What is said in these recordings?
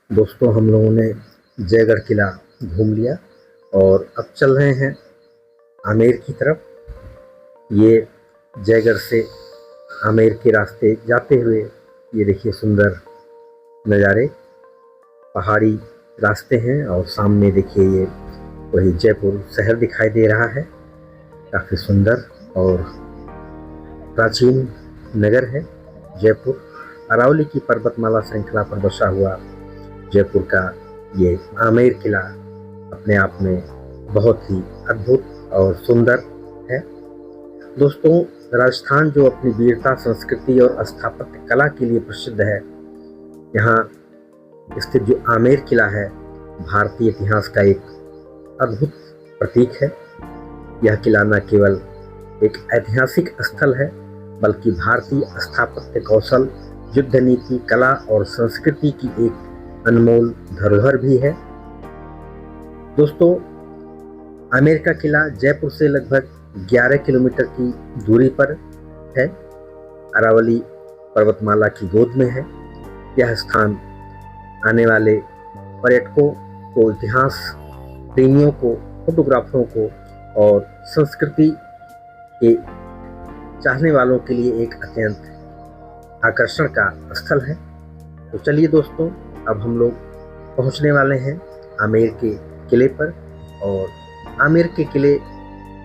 दोस्तों, हम लोगों ने जयगढ़ किला घूम लिया और अब चल रहे हैं आमेर की तरफ। ये जयगढ़ से आमेर के रास्ते जाते हुए ये देखिए सुंदर नज़ारे, पहाड़ी रास्ते हैं और सामने देखिए ये वही जयपुर शहर दिखाई दे रहा है। काफ़ी सुंदर और प्राचीन नगर है जयपुर। अरावली की पर्वतमाला श्रृंखला पर बसा हुआ जयपुर का ये आमेर किला अपने आप में बहुत ही अद्भुत और सुंदर है। दोस्तों, राजस्थान जो अपनी वीरता, संस्कृति और स्थापत्य कला के लिए प्रसिद्ध है, यहाँ स्थित जो आमेर किला है भारतीय इतिहास का एक अद्भुत प्रतीक है। यह किला न केवल एक ऐतिहासिक स्थल है बल्कि भारतीय स्थापत्य कौशल, युद्ध नीति, कला और संस्कृति की एक अनमोल धरोहर भी है। दोस्तों, आमेर का किला जयपुर से लगभग 11 किलोमीटर की दूरी पर है। अरावली पर्वतमाला की गोद में है। यह स्थान आने वाले पर्यटकों को, इतिहास प्रेमियों को, फोटोग्राफरों को और संस्कृति के चाहने वालों के लिए एक अत्यंत आकर्षण का स्थल है। तो चलिए दोस्तों, अब हम लोग पहुंचने वाले हैं आमेर के किले पर और आमेर के किले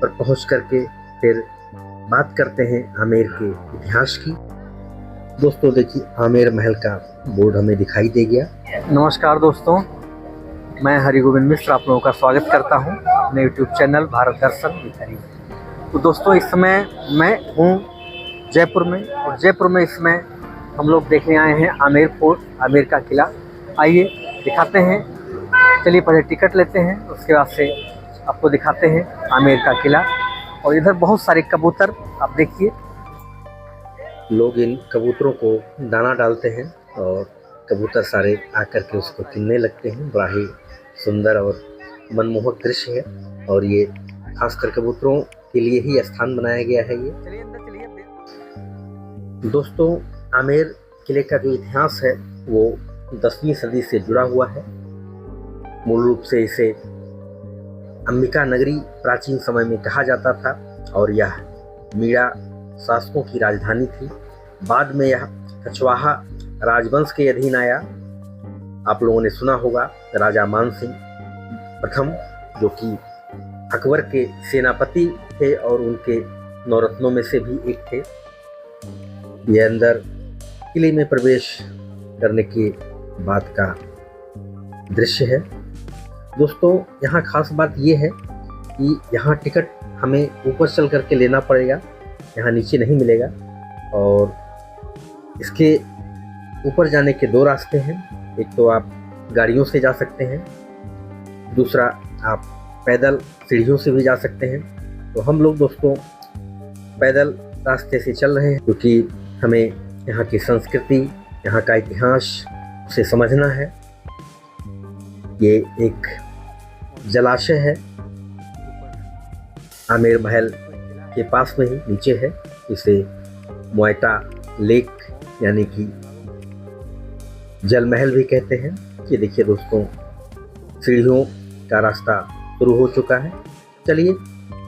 पर पहुंच करके फिर बात करते हैं आमेर के इतिहास की। दोस्तों देखिए, आमेर महल का बोर्ड हमें दिखाई दे गया। नमस्कार दोस्तों, मैं हरिगोविंद मिश्र आप लोगों का स्वागत करता हूं अपने यूट्यूब चैनल भारत दर्शन भिखारी। तो दोस्तों, इस समय मैं हूं जयपुर में और जयपुर में इस समय हम लोग देखने आए हैं आमेर फोर्ट, आमेर का किला। आइए दिखाते हैं। चलिए पहले टिकट लेते हैं, उसके बाद से आपको दिखाते हैं आमेर का किला। और इधर बहुत सारे कबूतर आप देखिए। लोग इन कबूतरों को दाना डालते हैं और कबूतर सारे आकर के उसको चुनने लगते हैं। बड़ा ही सुंदर और मनमोहक दृश्य है और ये खासकर कबूतरों के लिए ही स्थान बनाया गया है। ये दोस्तों, आमेर किले का जो इतिहास है वो 10वीं सदी से जुड़ा हुआ है। मूल रूप से इसे अंबिका नगरी प्राचीन समय में कहा जाता था और यह मीरा शासकों की राजधानी थी। बाद में यह कछवाहा राजवंश के अधीन आया। आप लोगों ने सुना होगा राजा मानसिंह प्रथम, जो कि अकबर के सेनापति थे और उनके नौरत्नों में से भी एक थे। यह अंदर किले में प्रवेश करने के बाद का दृश्य है। दोस्तों, यहाँ खास बात यह है कि यहाँ टिकट हमें ऊपर चल करके लेना पड़ेगा, यहाँ नीचे नहीं मिलेगा। और इसके ऊपर जाने के 2 रास्ते हैं। एक तो आप गाड़ियों से जा सकते हैं, दूसरा आप पैदल सीढ़ियों से भी जा सकते हैं। तो हम लोग दोस्तों पैदल रास्ते से चल रहे हैं क्योंकि हमें यहाँ की संस्कृति, यहाँ का इतिहास से समझना है। ये एक जलाशय है, आमेर महल के पास में ही नीचे है। इसे मोएटा लेक यानी कि जल महल भी कहते हैं। ये देखिए दोस्तों, सीढ़ियों का रास्ता शुरू हो चुका है। चलिए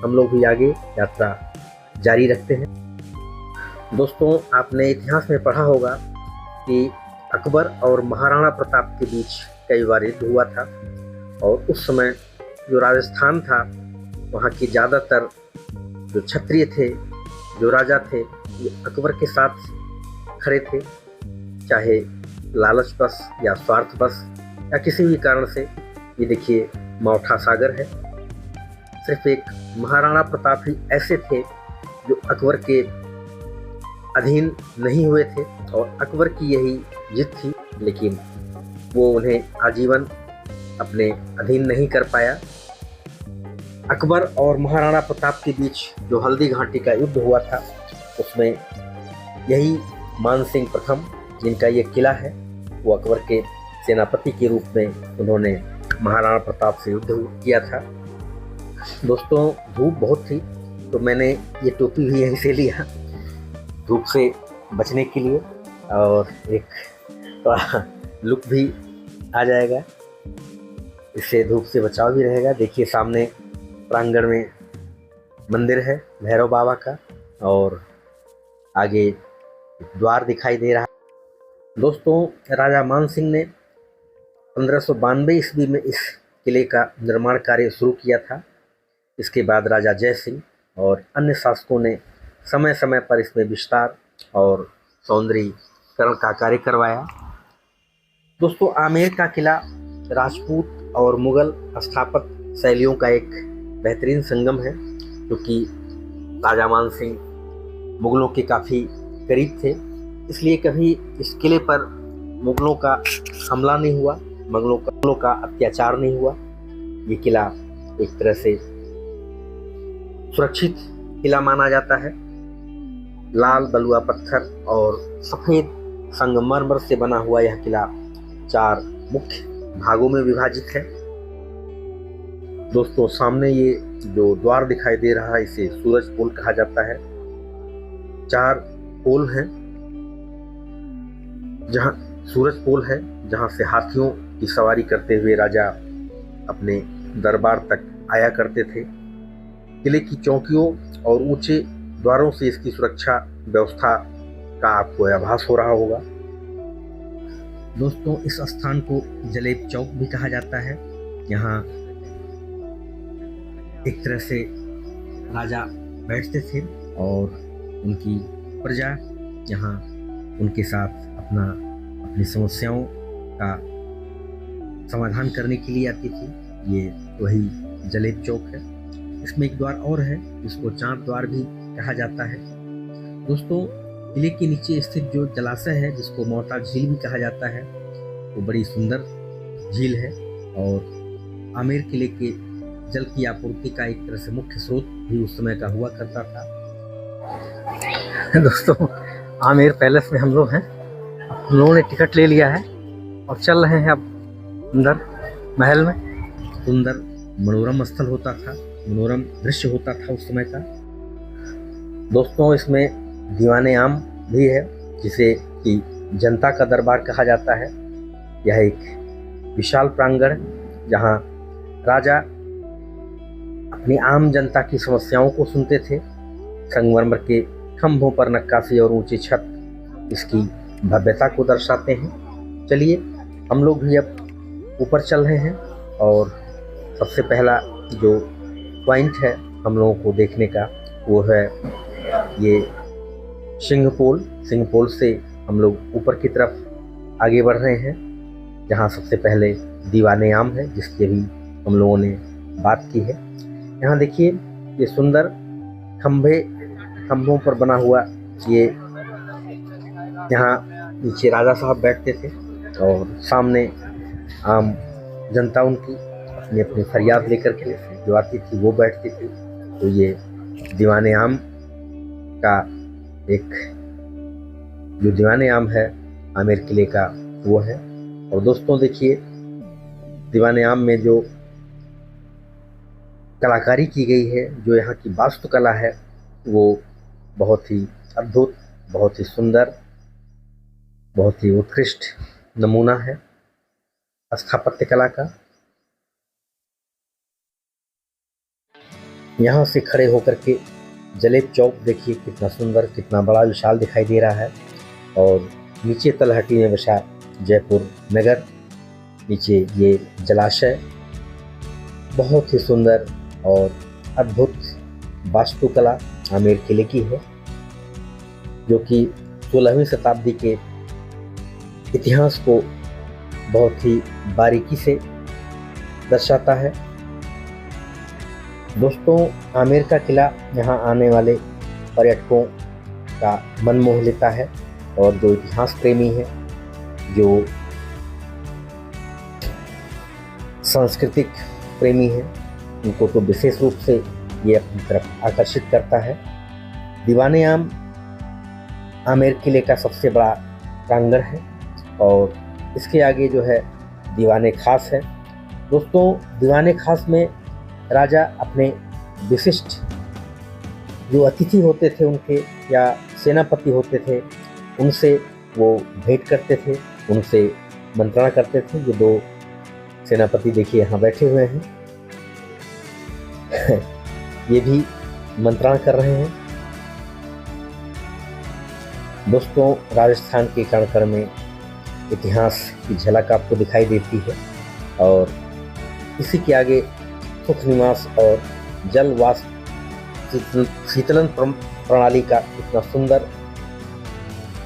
हम लोग भी आगे यात्रा जारी रखते हैं। दोस्तों, आपने इतिहास में पढ़ा होगा कि अकबर और महाराणा प्रताप के बीच कई बार युद्ध हुआ था और उस समय जो राजस्थान था वहाँ की ज़्यादातर जो क्षत्रिय थे, जो राजा थे, ये अकबर के साथ खड़े थे। चाहे लालचवश या स्वार्थवश या किसी भी कारण से। ये देखिए मौठा सागर है। सिर्फ एक महाराणा प्रताप ही ऐसे थे जो अकबर के अधीन नहीं हुए थे और अकबर की यही जिद थी, लेकिन वो उन्हें आजीवन अपने अधीन नहीं कर पाया। अकबर और महाराणा प्रताप के बीच जो हल्दी घाटी का युद्ध हुआ था उसमें यही मानसिंह प्रथम, जिनका ये किला है, वो अकबर के सेनापति के रूप में उन्होंने महाराणा प्रताप से युद्ध किया था। दोस्तों, धूप बहुत थी तो मैंने ये टोपी भी यहीं से लिया धूप से बचने के लिए और एक लुक भी आ जाएगा, इससे धूप से बचाव भी रहेगा। देखिए सामने प्रांगण में मंदिर है भैरव बाबा का, और आगे द्वार दिखाई दे रहा है। दोस्तों, राजा मान सिंह ने 1592 ईस्वी में इस किले का निर्माण कार्य शुरू किया था। इसके बाद राजा जय सिंह और अन्य शासकों ने समय समय पर इसमें विस्तार और सौंदर्यीकरण का कार्य करवाया। दोस्तों, आमेर का किला राजपूत और मुगल स्थापत्य शैलियों का एक बेहतरीन संगम है, क्योंकि राजा मान सिंह मुगलों के काफ़ी करीब थे, इसलिए कभी इस किले पर मुगलों का हमला नहीं हुआ, मुगलों का अत्याचार नहीं हुआ। ये किला एक तरह से सुरक्षित किला माना जाता है। लाल बलुआ पत्थर और सफ़ेद संगमरमर से बना हुआ यह किला 4 मुख्य भागों में विभाजित है। दोस्तों, सामने ये जो द्वार दिखाई दे रहा है, इसे सूरज पोल कहा जाता है। 4 पोल हैं, जहाँ सूरज पोल है, जहाँ से हाथियों की सवारी करते हुए राजा अपने दरबार तक आया करते थे। किले की चौकियों और ऊंचे द्वारों से इसकी सुरक्षा व्यवस्था का आपको आभास हो रहा होगा। दोस्तों, इस स्थान को जलेब चौक भी कहा जाता है। यहाँ एक तरह से राजा बैठते थे और उनकी प्रजा यहाँ उनके साथ अपनी समस्याओं का समाधान करने के लिए आती थी। ये वही जलेब चौक है। इसमें एक द्वार और है, जिसको चांद द्वार भी कहा जाता है। दोस्तों, किले के नीचे स्थित जो जलाशय है, जिसको मोहता झील भी कहा जाता है, वो बड़ी सुंदर झील है और आमेर किले के जल की आपूर्ति का एक तरह से मुख्य स्रोत भी उस समय का हुआ करता था। दोस्तों, आमेर पैलेस में हम लोग हैं। हम लोगों ने टिकट ले लिया है और चल रहे हैं अब अंदर महल में। सुंदर मनोरम स्थल होता था, मनोरम दृश्य होता था उस समय का। दोस्तों, इसमें दीवाने आम भी है, जिसे कि जनता का दरबार कहा जाता है। यह एक विशाल प्रांगण, जहां राजा अपनी आम जनता की समस्याओं को सुनते थे। संगमरमर के खंभों पर नक्काशी और ऊंची छत इसकी भव्यता को दर्शाते हैं। चलिए, हम लोग भी अब ऊपर चल रहे हैं और सबसे पहला जो पॉइंट है हम लोगों को देखने का, वो है ये सिंह पोल से हम लोग ऊपर की तरफ आगे बढ़ रहे हैं, जहाँ सबसे पहले दीवाने आम है, जिसकी भी हम लोगों ने बात की है। यहाँ देखिए, ये सुंदर खंभों पर बना हुआ ये, यहाँ नीचे राजा साहब बैठते थे और सामने आम जनता उनकी अपनी अपनी फरियाद लेकर के जो आती थी वो बैठती थी। तो ये दीवाने आम का एक जो दीवाने आम है आमेर किले का, वो है। और दोस्तों देखिए, दीवाने आम में जो कलाकारी की गई है, जो यहाँ की वास्तुकला है, वो बहुत ही अद्भुत, बहुत ही सुंदर, बहुत ही उत्कृष्ट नमूना है स्थापत्य कला का। यहाँ से खड़े होकर के जलेब चौक देखिए, कितना सुंदर, कितना बड़ा विशाल दिखाई दे रहा है। और नीचे तलहटी में बसा जयपुर नगर, नीचे ये जलाशय, बहुत ही सुंदर और अद्भुत वास्तुकला आमेर किले की है, जो कि 16वीं शताब्दी के इतिहास को बहुत ही बारीकी से दर्शाता है। दोस्तों, आमेर का किला यहाँ आने वाले पर्यटकों का मन मोह लेता है, और जो इतिहास प्रेमी है, जो सांस्कृतिक प्रेमी है, उनको तो विशेष रूप से ये अपनी तरफ आकर्षित करता है। दीवाने आम आमेर किले का सबसे बड़ा प्रांगण है, और इसके आगे जो है दीवाने खास है। दोस्तों, दीवाने खास में राजा अपने विशिष्ट जो अतिथि होते थे उनके, या सेनापति होते थे, उनसे वो भेंट करते थे, उनसे मंत्रणा करते थे। ये दो सेनापति देखिए यहाँ बैठे हुए हैं ये भी मंत्रणा कर रहे हैं। दोस्तों, राजस्थान के कण कण में इतिहास की झलक आपको दिखाई देती है और इसी के आगे सुख निवास और जलवाष्प शीतलन प्रणाली का इतना सुंदर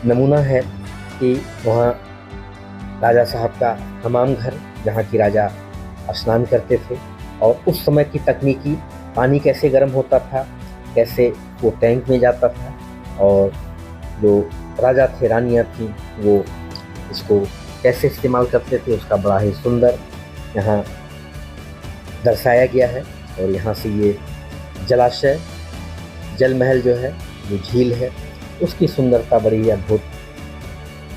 नमूना है कि वहाँ राजा साहब का हमाम घर, जहाँ की राजा स्नान करते थे, और उस समय की तकनीकी पानी कैसे गर्म होता था, कैसे वो टैंक में जाता था, और जो राजा थे, रानियाँ थीं, वो इसको कैसे इस्तेमाल करते थे, उसका बड़ा ही सुंदर यहाँ दर्शाया गया है। और यहाँ से ये जलाशय, जल महल जो है, जो झील है, उसकी सुंदरता बड़ी ही अद्भुत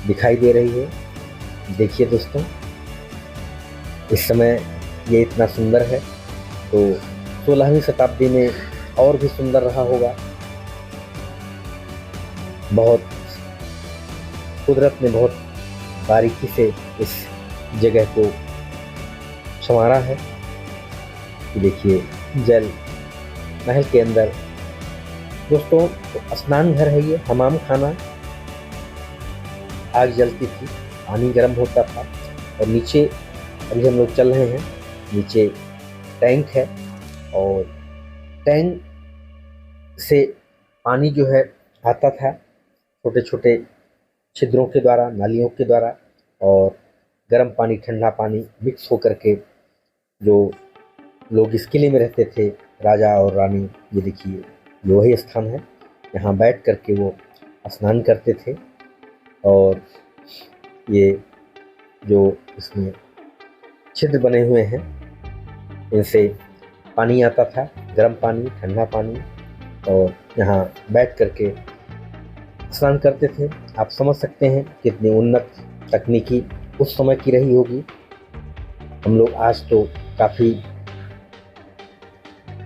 दिखाई दे रही है। देखिए दोस्तों, इस समय ये इतना सुंदर है तो 16वीं शताब्दी में और भी सुंदर रहा होगा। बहुत कुदरत ने बहुत बारीकी से इस जगह को संवारा है। देखिए जल महल के अंदर दोस्तों स्नान घर है ये, हमाम खाना, आग जलती थी, पानी गर्म होता था, और नीचे अभी हम लोग चल रहे हैं, नीचे टैंक है और टैंक से पानी जो है आता था छोटे छोटे छिद्रों के द्वारा, नालियों के द्वारा, और गर्म पानी ठंडा पानी मिक्स होकर के जो लोग इस किले में रहते थे, राजा और रानी, ये देखिए ये वही स्थान है, यहाँ बैठ कर के वो स्नान करते थे। और ये जो इसमें छिद्र बने हुए हैं, इनसे पानी आता था, गर्म पानी, ठंडा पानी, और यहाँ बैठ कर के स्नान करते थे। आप समझ सकते हैं कितनी उन्नत तकनीकी उस समय की रही होगी। हम लोग आज तो काफ़ी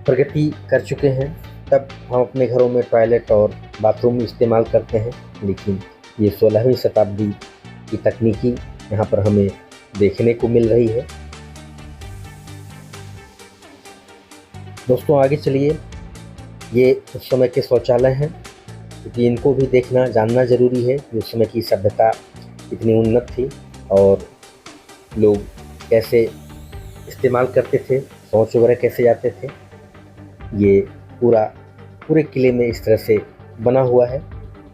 प्रगति कर चुके हैं, तब हम अपने घरों में टॉयलेट और बाथरूम इस्तेमाल करते हैं, लेकिन ये 16वीं शताब्दी की तकनीकी यहाँ पर हमें देखने को मिल रही है। दोस्तों आगे चलिए, ये उस समय के शौचालय हैं, क्योंकि इनको भी देखना जानना ज़रूरी है कि उस समय की सभ्यता कितनी उन्नत थी और लोग कैसे इस्तेमाल करते थे, शौच वगैरह कैसे जाते थे। ये पूरे किले में इस तरह से बना हुआ है,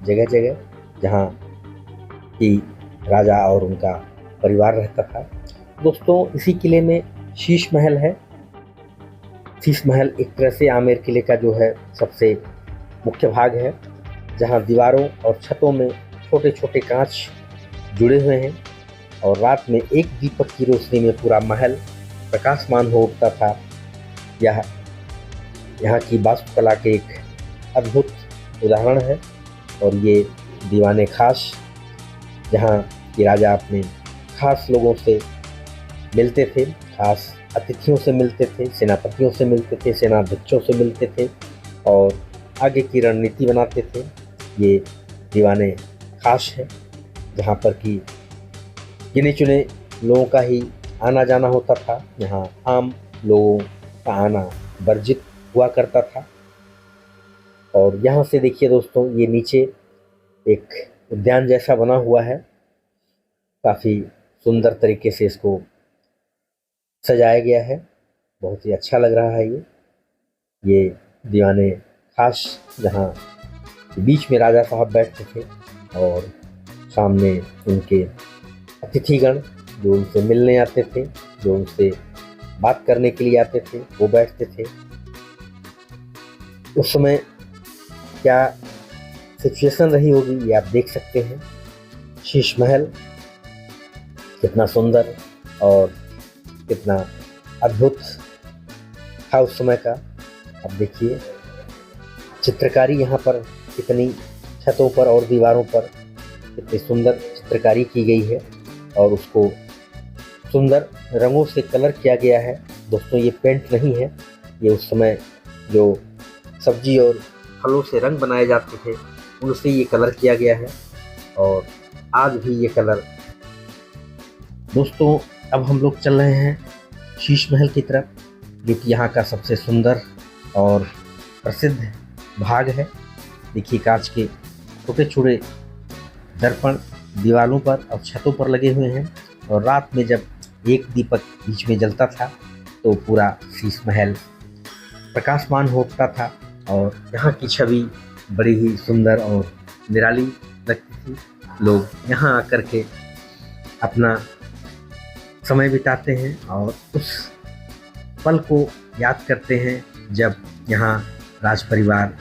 जगह जगह जहाँ कि राजा और उनका परिवार रहता था। दोस्तों इसी किले में शीश महल है। शीश महल एक तरह से आमेर किले का जो है सबसे मुख्य भाग है, जहाँ दीवारों और छतों में छोटे छोटे कांच जुड़े हुए हैं, और रात में एक दीपक की रोशनी में पूरा महल प्रकाशमान हो उठता था। यह यहाँ की वास्तुकला के एक अद्भुत उदाहरण है। और ये दीवाने खास, जहाँ कि राजा अपने खास लोगों से मिलते थे, खास अतिथियों से मिलते थे, सेनापतियों से मिलते थे, सेनाध्यक्षों से मिलते थे और आगे की रणनीति बनाते थे। ये दीवाने खास है, जहाँ पर कि गिने चुने लोगों का ही आना जाना होता था। यहाँ आम लोगों का आना वर्जित हुआ करता था। और यहाँ से देखिए दोस्तों, ये नीचे एक उद्यान जैसा बना हुआ है, काफ़ी सुंदर तरीके से इसको सजाया गया है, बहुत ही अच्छा लग रहा है। ये दीवाने खास, जहाँ बीच में राजा साहब बैठते थे और सामने उनके अतिथिगण जो उनसे मिलने आते थे, जो उनसे बात करने के लिए आते थे, वो बैठते थे। उस समय क्या सिचुएशन रही होगी ये आप देख सकते हैं। शीश महल कितना सुंदर और कितना अद्भुत था उस समय का। अब देखिए चित्रकारी यहाँ पर कितनी छतों पर और दीवारों पर कितनी सुंदर चित्रकारी की गई है और उसको सुंदर रंगों से कलर किया गया है। दोस्तों ये पेंट नहीं है, ये उस समय जो सब्जी और फलों से रंग बनाए जाते थे उनसे ये कलर किया गया है और आज भी ये कलर दोस्तों अब हम लोग चल रहे हैं शीश महल की तरफ, जो कि यहाँ का सबसे सुंदर और प्रसिद्ध भाग है। देखिए कांच के छोटे छोटे दर्पण दीवारों पर और छतों पर लगे हुए हैं, और रात में जब एक दीपक बीच में जलता था तो पूरा शीश महल प्रकाशमान हो उठता था, और यहाँ की छवि बड़ी ही सुंदर और निराली लगती थी। लोग यहाँ आकर के अपना समय बिताते हैं और उस पल को याद करते हैं जब यहाँ राज परिवार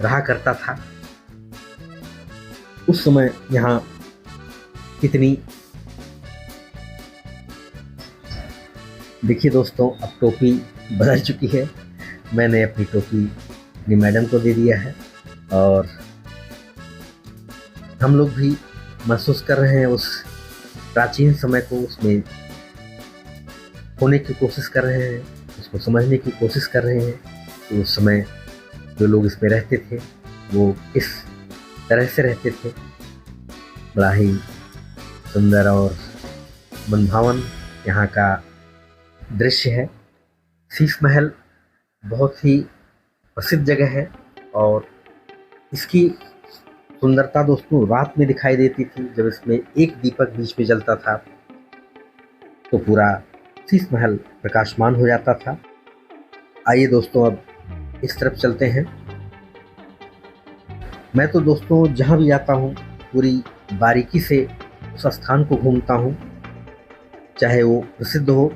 रहा करता था। उस समय यहाँ कितनी, देखिए दोस्तों अब टोपी बदल चुकी है। मैंने अपनी टोपी अपनी मैडम को दे दिया है, और हम लोग भी महसूस कर रहे हैं उस प्राचीन समय को, उसमें होने की कोशिश कर रहे हैं, उसको समझने की कोशिश कर रहे हैं कि उस समय जो लोग इसमें रहते थे वो किस तरह से रहते थे। बड़ा ही सुंदर और मनभावन यहाँ का दृश्य है। शीश महल बहुत ही प्रसिद्ध जगह है, और इसकी सुंदरता दोस्तों रात में दिखाई देती थी। जब इसमें एक दीपक बीच में जलता था तो पूरा शीश महल प्रकाशमान हो जाता था। आइए दोस्तों अब इस तरफ चलते हैं। मैं तो दोस्तों जहाँ भी जाता हूँ पूरी बारीकी से उस स्थान को घूमता हूँ, चाहे वो प्रसिद्ध हो,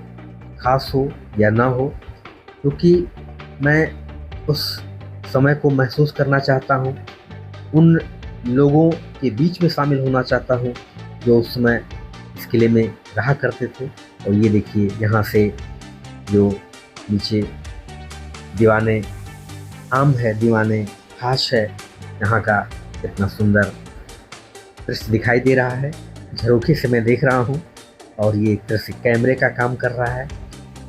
खास हो या ना हो, क्योंकि मैं उस समय को महसूस करना चाहता हूँ, उन लोगों के बीच में शामिल होना चाहता हूँ जो उस समय इस किले में रहा करते थे। और ये देखिए यहाँ से जो नीचे दीवाने आम है, दीवाने खास है, यहाँ का कितना सुंदर दृश्य दिखाई दे रहा है। झरोखे से मैं देख रहा हूँ, और ये एक तरह से कैमरे का काम कर रहा है।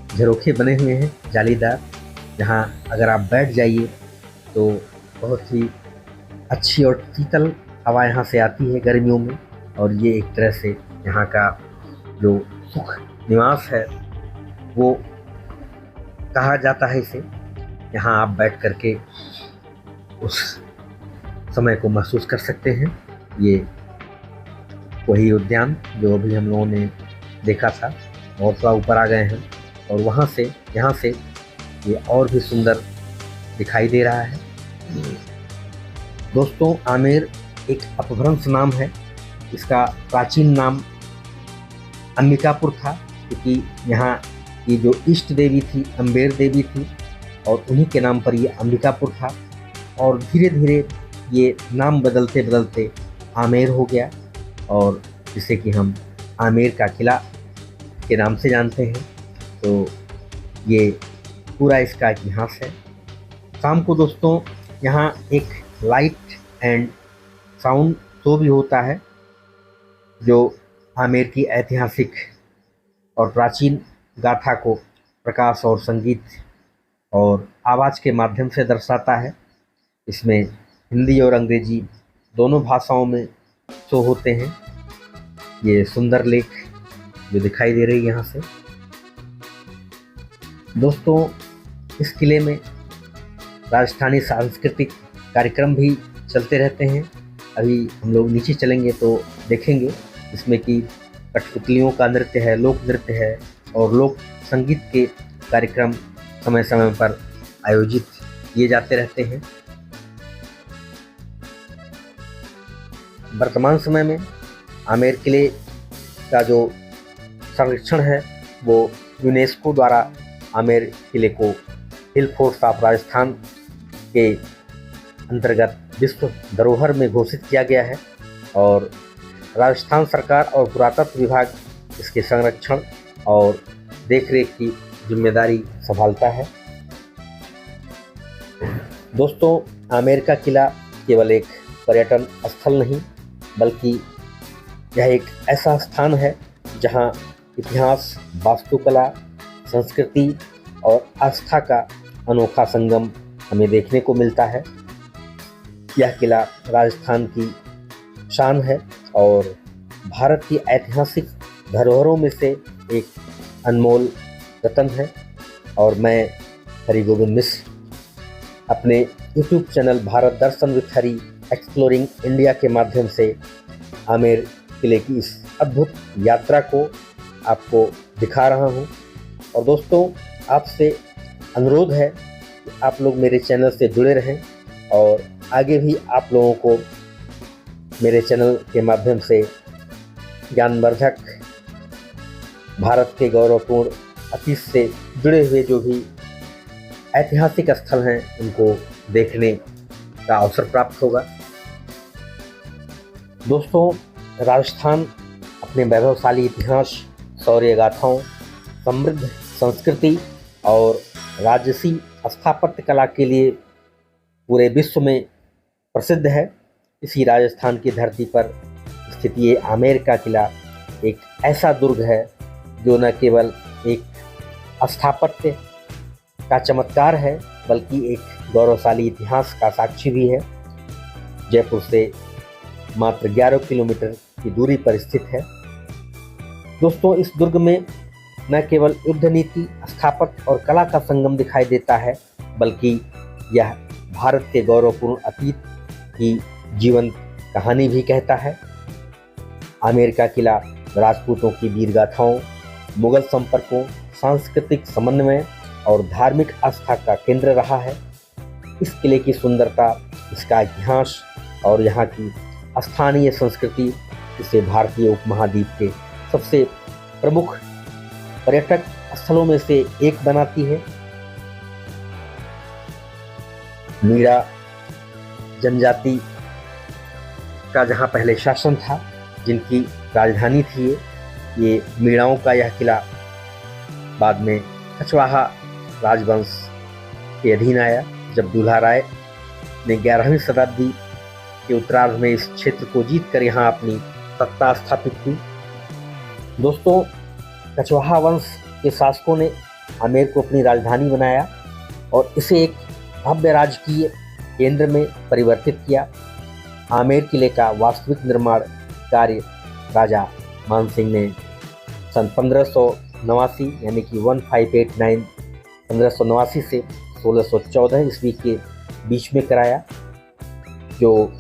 झरोखे बने हुए हैं जालीदार, जहाँ अगर आप बैठ जाइए तो बहुत ही अच्छी और शीतल हवा यहाँ से आती है गर्मियों में। और ये एक तरह से यहाँ का जो सुख निवास है वो कहा जाता है इसे। यहाँ आप बैठ करके उस समय को महसूस कर सकते हैं। ये वही उद्यान जो अभी हम लोगों ने देखा था, और थोड़ा ऊपर आ गए हैं, और वहाँ से यहाँ से ये और भी सुंदर दिखाई दे रहा है। दोस्तों आमेर एक अपभ्रंश नाम है। इसका प्राचीन नाम अंबिकापुर था, क्योंकि यहाँ की जो इष्ट देवी थी अम्बेर देवी थी, और उन्हीं के नाम पर ये अंबिकापुर था। और धीरे धीरे ये नाम बदलते बदलते आमेर हो गया, और जिसे कि हम आमेर का किला के नाम से जानते हैं। तो ये पूरा इसका इतिहास है। शाम को दोस्तों यहाँ एक लाइट एंड साउंड शो भी होता है, जो आमेर की ऐतिहासिक और प्राचीन गाथा को प्रकाश और संगीत और आवाज़ के माध्यम से दर्शाता है। इसमें हिंदी और अंग्रेजी दोनों भाषाओं में शो होते हैं। ये सुंदर लेक जो दिखाई दे रही है यहाँ से। दोस्तों इस किले में राजस्थानी सांस्कृतिक कार्यक्रम भी चलते रहते हैं। अभी हम लोग नीचे चलेंगे तो देखेंगे इसमें कि कठपुतलियों का नृत्य है, लोक नृत्य है, और लोक संगीत के कार्यक्रम समय समय पर आयोजित किए जाते रहते हैं। वर्तमान समय में आमेर किले का जो संरक्षण है वो यूनेस्को द्वारा आमेर किले को हिल फोर्ट ऑफ राजस्थान के अंतर्गत विश्व धरोहर में घोषित किया गया है, और राजस्थान सरकार और पुरातत्व विभाग इसके संरक्षण और देखरेख की जिम्मेदारी संभालता है। दोस्तों आमेर का किला केवल एक पर्यटन स्थल नहीं, बल्कि यह एक ऐसा स्थान है जहां इतिहास, वास्तुकला, संस्कृति और आस्था का अनोखा संगम हमें देखने को मिलता है। यह किला राजस्थान की शान है और भारत की ऐतिहासिक धरोहरों में से एक अनमोल रत्न है। और मैं हरिगोविंद मिश्र अपने YouTube channel Bharat Darshan with Hari exploring India के माध्यम से आमेर किले की इस अद्भुत यात्रा को आपको दिखा रहा हूं। और दोस्तों, आपसे अनुरोध है कि आप लोग मेरे चैनल से जुड़े रहें और आगे भी आप लोगों को मेरे चैनल के माध्यम से ज्ञानवर्धक भारत के गौरवपूर्ण अतीत से जुड़े हुए जो भी ऐतिहासिक स्थल हैं उनको देखने का अवसर प्राप्त होगा। दोस्तों, राजस्थान अपने वैभवशाली इतिहास, शौर्य गाथाओं, समृद्ध संस्कृति और राजसी स्थापत्य कला के लिए पूरे विश्व में प्रसिद्ध है। इसी राजस्थान की धरती पर स्थित ये आमेर का किला एक ऐसा दुर्ग है जो न केवल एक स्थापत्य का चमत्कार है बल्कि एक गौरवशाली इतिहास का साक्षी भी है। जयपुर से मात्र 11 किलोमीटर की दूरी पर स्थित है। दोस्तों, इस दुर्ग में न केवल युद्ध नीति, स्थापत्य और कला का संगम दिखाई देता है बल्कि यह भारत के गौरवपूर्ण अतीत की जीवंत कहानी भी कहता है। आमेर का किला राजपूतों की वीर गाथाओं, मुगल संपर्कों, सांस्कृतिक समन्वय और धार्मिक आस्था का केंद्र रहा है। इस किले की सुंदरता, इसका इतिहास और यहाँ की स्थानीय संस्कृति इसे भारतीय उपमहाद्वीप के सबसे प्रमुख पर्यटक स्थलों में से एक बनाती है। मीरा जनजाति का जहाँ पहले शासन था, जिनकी राजधानी थी ये मीणाओं का यह किला बाद में कछवाहा राजवंश के अधीन आया, जब दुल्हा राय ने 11वीं शताब्दी के उत्तरार्ध में इस क्षेत्र को जीतकर यहाँ अपनी सत्ता स्थापित की। दोस्तों, कछवाहा वंश के शासकों ने आमेर को अपनी राजधानी बनाया और इसे एक भव्य राजकीय केंद्र में परिवर्तित किया। आमेर किले का वास्तविक निर्माण कार्य राजा मानसिंह ने सन 1589 यानी कि 1589 से 1614 ईस्वी के बीच में कराया, जो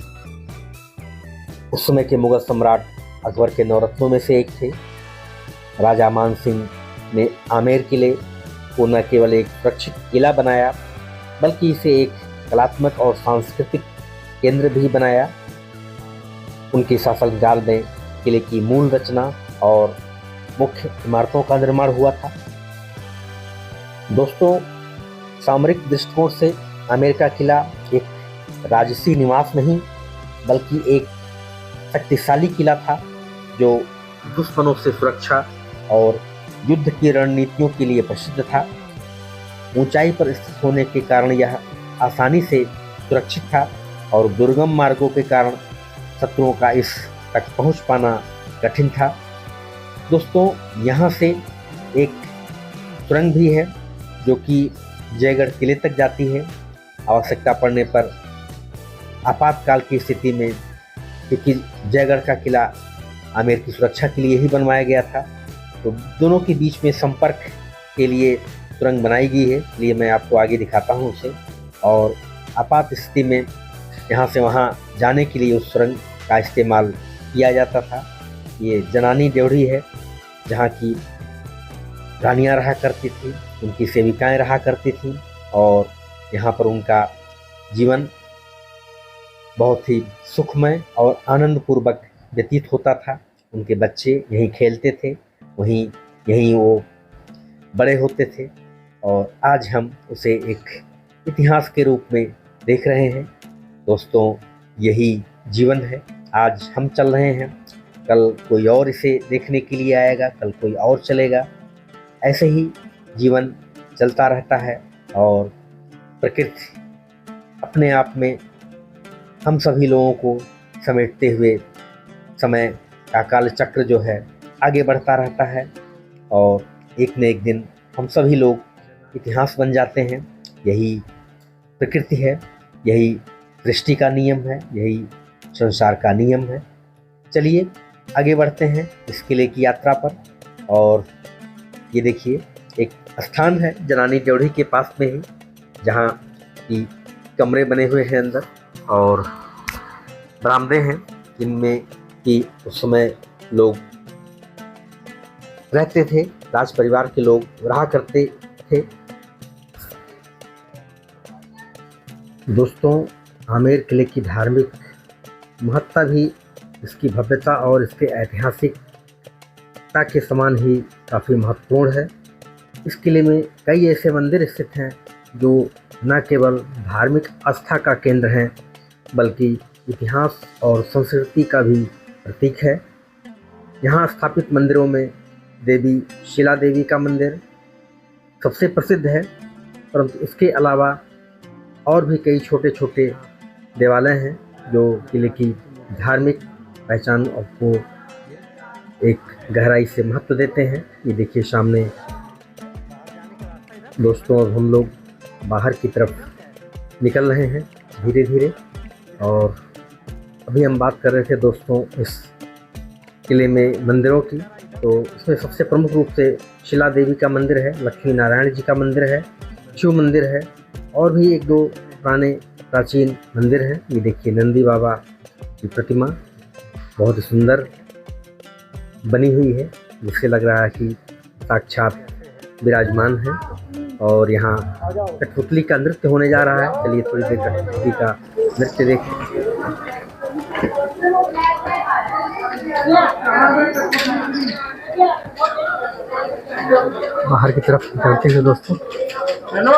उस समय के मुगल सम्राट अकबर के नवरत्नों में से एक थे। राजा मानसिंह ने आमेर किले को न केवल एक सुरक्षित किला बनाया बल्कि इसे एक कलात्मक और सांस्कृतिक केंद्र भी बनाया। उनके शासनकाल में किले की मूल रचना और मुख्य इमारतों का निर्माण हुआ था। दोस्तों, सामरिक दृष्टिकोण से आमेर का किला एक राजसी निवास नहीं बल्कि एक शक्तिशाली किला था जो दुश्मनों से सुरक्षा और युद्ध की रणनीतियों के लिए प्रसिद्ध था। ऊंचाई पर स्थित होने के कारण यह आसानी से सुरक्षित था और दुर्गम मार्गों के कारण शत्रुओं का इस तक पहुंच पाना कठिन था। दोस्तों, यहाँ से एक सुरंग भी है जो कि जयगढ़ किले तक जाती है। आवश्यकता पड़ने पर आपातकाल की स्थिति में, क्योंकि जयगढ़ का किला आमेर की सुरक्षा के लिए ही बनवाया गया था, तो दोनों के बीच में संपर्क के लिए सुरंग बनाई गई है। इसलिए मैं आपको आगे दिखाता हूँ उसे। और आपात स्थिति में यहाँ से वहाँ जाने के लिए उस सुरंग का इस्तेमाल किया जाता था। ये जनानी ड्योढ़ी है जहाँ की रानियाँ रहा करती थी, उनकी सेविकाएं रहा करती थीं और यहाँ पर उनका जीवन बहुत ही सुखमय और आनंदपूर्वक व्यतीत होता था। उनके बच्चे यहीं खेलते थे, यहीं वो बड़े होते थे और आज हम उसे एक इतिहास के रूप में देख रहे हैं। दोस्तों, यही जीवन है। आज हम चल रहे हैं, कल कोई और इसे देखने के लिए आएगा, कल कोई और चलेगा। ऐसे ही जीवन चलता रहता है और प्रकृति अपने आप में हम सभी लोगों को समेटते हुए समय का काल चक्र जो है आगे बढ़ता रहता है और एक न एक दिन हम सभी लोग इतिहास बन जाते हैं। यही प्रकृति है, यही सृष्टि का नियम है, यही संसार का नियम है। चलिए आगे बढ़ते हैं इस किले की यात्रा पर। और ये देखिए एक स्थान है जनानी ड्योढ़ी के पास में ही, जहाँ की कमरे बने हुए हैं अंदर और बरामदे हैं जिनमें कि उस समय लोग रहते थे, राज परिवार के लोग रहा करते थे। दोस्तों, आमेर किले की धार्मिक महत्ता भी इसकी भव्यता और इसके ऐतिहासिकता के समान ही काफ़ी महत्वपूर्ण है। इस किले में कई ऐसे मंदिर स्थित हैं जो न केवल धार्मिक आस्था का केंद्र हैं बल्कि इतिहास और संस्कृति का भी प्रतीक है। यहाँ स्थापित मंदिरों में देवी शिला देवी का मंदिर सबसे प्रसिद्ध है, परंतु इसके अलावा और भी कई छोटे छोटे देवालय हैं जो किले की धार्मिक पहचान को एक गहराई से महत्व देते हैं। ये देखिए सामने दोस्तों, अब हम लोग बाहर की तरफ निकल रहे हैं धीरे धीरे। और अभी हम बात कर रहे थे दोस्तों इस किले में मंदिरों की, तो इसमें सबसे प्रमुख रूप से शिला देवी का मंदिर है, लक्ष्मी नारायण जी का मंदिर है, शिव मंदिर है और भी एक दो पुराने प्राचीन मंदिर हैं। ये देखिए नंदी बाबा की प्रतिमा बहुत ही सुंदर बनी हुई है, जिससे लग रहा है कि साक्षात विराजमान है। और यहाँ कठपुतली का नृत्य होने जा रहा है। चलिए थोड़ी देर कठपुतली का नृत्य देखते हैं। बाहर की तरफ निकलते हैं दोस्तों। हेलो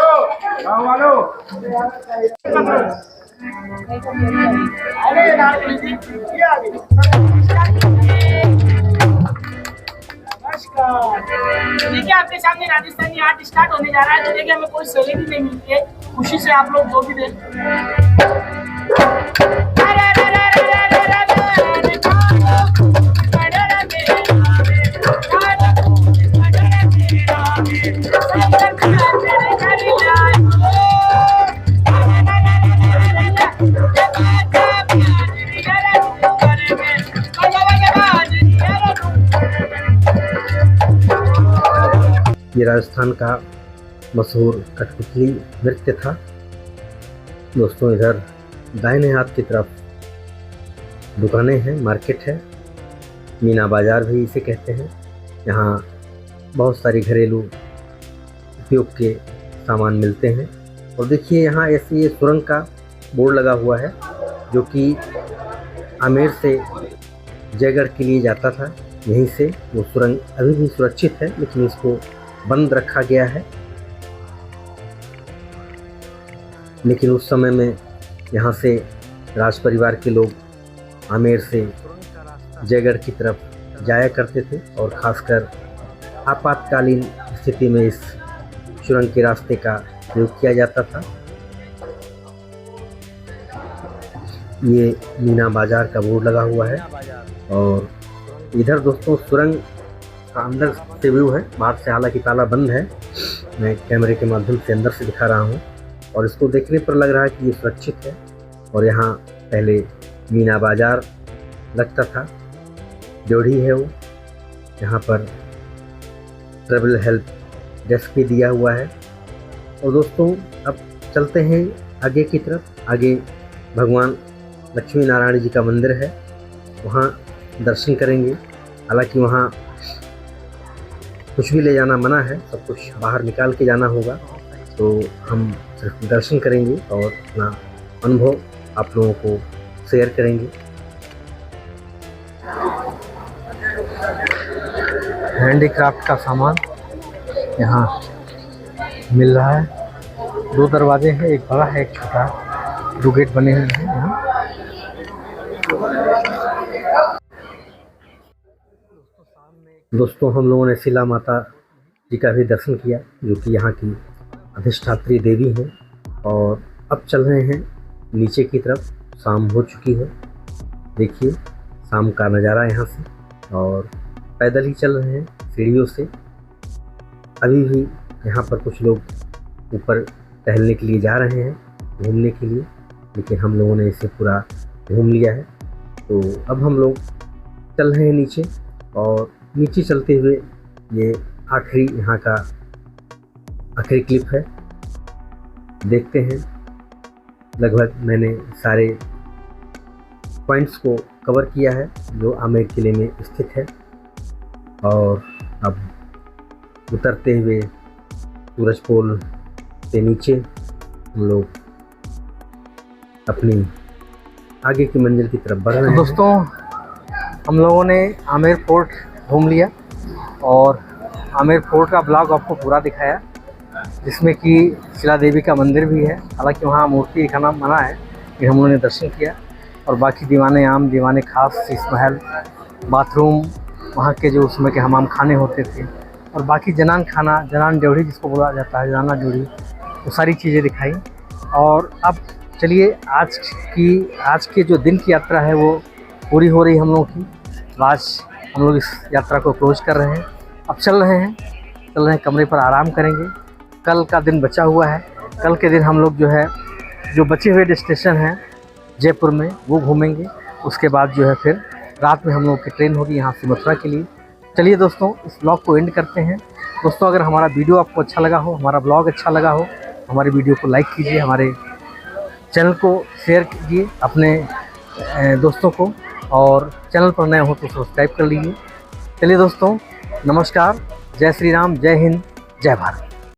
देखिए आपके सामने राजस्थानी आर्ट स्टार्ट होने जा रहा है। तो देखिए हमें कोई सैलरी नहीं मिलती है, खुशी से आप लोग जो भी दें। ये राजस्थान का मशहूर कठपुतली नृत्य था। दोस्तों, इधर दाहिने हाथ की तरफ दुकानें हैं, मार्केट है, मीना बाज़ार भी इसे कहते हैं। यहाँ बहुत सारी घरेलू उपयोग के सामान मिलते हैं। और देखिए यहाँ ऐसे ये सुरंग का बोर्ड लगा हुआ है जो कि आमेर से जयगढ़ के लिए जाता था। यहीं से वो सुरंग अभी भी सुरक्षित है, लेकिन इसको बंद रखा गया है। लेकिन उस समय में यहाँ से राज परिवार के लोग आमेर से जयगढ़ की तरफ जाया करते थे और ख़ासकर आपातकालीन स्थिति में इस सुरंग के रास्ते का प्रयोग किया जाता था। ये मीना बाज़ार का बोर्ड लगा हुआ है। और इधर दोस्तों सुरंग का अंदर से व्यू है, बाहर से हालांकि ताला बंद है। मैं कैमरे के माध्यम से अंदर से दिखा रहा हूँ और इसको देखने पर लग रहा है कि ये सुरक्षित है। और यहाँ पहले मीना बाज़ार लगता था, ड्योढ़ी है वो। यहाँ पर ट्रेवल हेल्प डेस्क भी दिया हुआ है। और दोस्तों अब चलते हैं आगे की तरफ। आगे भगवान लक्ष्मी नारायण जी का मंदिर है, वहाँ दर्शन करेंगे। हालांकि वहाँ कुछ भी ले जाना मना है, सब कुछ बाहर निकाल के जाना होगा। तो हम सिर्फ दर्शन करेंगे और अपना अनुभव आप लोगों को शेयर करेंगे। हैंडीक्राफ्ट का सामान यहाँ मिल रहा है। दो दरवाजे हैं, एक बड़ा है एक छोटा, दो गेट बने हुए हैं यहाँ। दोस्तों हम लोगों ने शिला माता जी का भी दर्शन किया जो कि यहाँ की अधिष्ठात्री देवी हैं। और अब चल रहे हैं नीचे की तरफ। शाम हो चुकी है, देखिए शाम का नज़ारा यहाँ से। और पैदल ही चल रहे हैं सीढ़ियों से। अभी भी यहाँ पर कुछ लोग ऊपर टहलने के लिए जा रहे हैं, घूमने के लिए, लेकिन हम लोगों ने इसे पूरा घूम लिया है। तो अब हम लोग चल रहे हैं नीचे, और नीचे चलते हुए ये आखिरी यहाँ का आखिरी क्लिप है, देखते हैं। लगभग मैंने सारे पॉइंट्स को कवर किया है जो आमेर किले में स्थित है। और अब उतरते हुए सूरजपोल से नीचे हम लोग अपनी आगे की मंजिल की तरफ बढ़ रहे हैं। दोस्तों, हम लोगों ने आमेर फोर्ट घूम लिया और आमेर फोर्ट का ब्लॉग आपको पूरा दिखाया, जिसमें कि शिला देवी का मंदिर भी है। हालांकि वहाँ मूर्ति दिखाना मना है, लेकिन हम लोगों ने दर्शन किया। और बाकी दीवाने आम, दीवाने खास, शीश महल, बाथरूम, वहाँ के जो उसमें के हमाम खाने होते थे, और बाकी जनान खाना, जनान ड्योढ़ी जिसको बोला जाता है, जनाना ड्योढ़ी, वो सारी चीज़ें दिखाई। और अब चलिए आज के जो दिन की यात्रा है वो पूरी हो रही हम लोगों की। आज हम लोग इस यात्रा को क्लोज कर रहे हैं। अब चल रहे हैं कमरे पर, आराम करेंगे। कल का दिन बचा हुआ है। कल के दिन हम लोग जो है जो बचे हुए डेस्टिनेशन हैं जयपुर में वो घूमेंगे। उसके बाद जो है फिर रात में हम लोग की ट्रेन होगी यहाँ से मथुरा के लिए। चलिए दोस्तों, इस ब्लॉग को एंड करते हैं। दोस्तों, अगर हमारा वीडियो आपको अच्छा लगा हो, हमारा ब्लॉग अच्छा लगा हो, हमारे वीडियो को लाइक कीजिए, हमारे चैनल को शेयर कीजिए अपने दोस्तों को, और चैनल पर नए हो तो सब्सक्राइब कर लीजिए। चलिए दोस्तों, नमस्कार, जय श्री राम, जय हिंद, जय भारत।